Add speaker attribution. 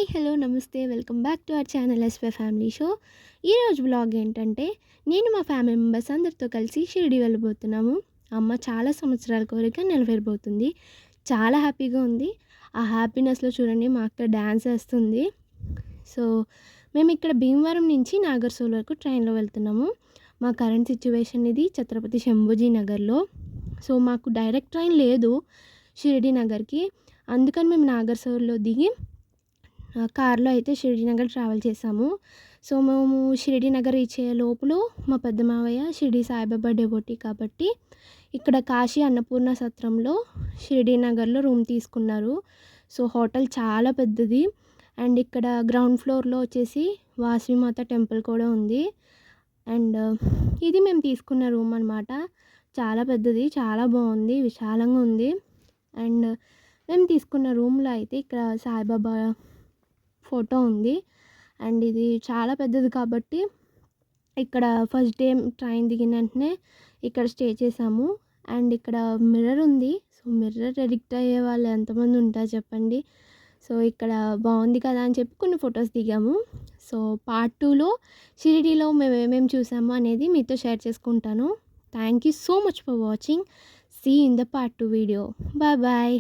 Speaker 1: Hi hello నమస్తే welcome back to our channel SY family show. ఈరోజు blog ఏంటంటే నేను మా ఫ్యామిలీ మెంబర్స్ అందరితో కలిసి షిరిడి వెళ్ళబోతున్నాము. అమ్మ చాలా సంవత్సరాల కోరిక నెరవేరబోతుంది. చాలా హ్యాపీగా ఉంది. ఆ హ్యాపీనెస్లో చూడండి మా అక్క డ్యాన్స్ వేస్తుంది. సో మేము ఇక్కడ భీమవరం నుంచి నాగర్సోల్ వరకు ట్రైన్లో వెళ్తున్నాము. మా కరెంట్ సిచ్యువేషన్ ఇది ఛత్రపతి శంభూజీ నగర్లో. సో మాకు డైరెక్ట్ ట్రైన్ లేదు షిరిడి నగర్కి. అందుకని మేము నాగర్సోల్లో దిగి కార్లో అయితే షిరిడి నగర్ ట్రావెల్ చేసాము. సో మేము షిరిడి నగర్ రీచ్ అయ్యే లోపల మా పెద్ద మావయ్య షిరిడి సాయిబాబా డెవోటీ కాబట్టి ఇక్కడ కాశీ అన్నపూర్ణ సత్రంలో షిరిడి నగర్లో రూమ్ తీసుకున్నారు. సో హోటల్ చాలా పెద్దది. అండ్ ఇక్కడ గ్రౌండ్ ఫ్లోర్లో వచ్చేసి వాసవిమాత టెంపుల్ కూడా ఉంది. అండ్ ఇది మేము తీసుకున్న రూమ్ అనమాట. చాలా పెద్దది, చాలా బాగుంది, విశాలంగా ఉంది. అండ్ మేము తీసుకున్న రూమ్లో అయితే ఇక్కడ సాయిబాబా ఫోటో ఉంది. అండ్ ఇది చాలా పెద్దది కాబట్టి ఇక్కడ ఫస్ట్ డే ట్రైన్ దిగిన వెంటనే ఇక్కడ స్టే చేసాము. అండ్ ఇక్కడ మిర్రర్ ఉంది. సో మిర్రర్ ఎడిక్ట్ అయ్యే వాళ్ళు ఎంతమంది ఉంటారు చెప్పండి. సో ఇక్కడ బాగుంది కదా అని చెప్పి కొన్ని ఫొటోస్ దిగాము. సో పార్ట్ 2లో షిరిడీలో మేము ఏమేమి చూసాము అనేది మీతో షేర్ చేసుకుంటాను. Thank you so much for watching. See in the part 2 video. Bye bye.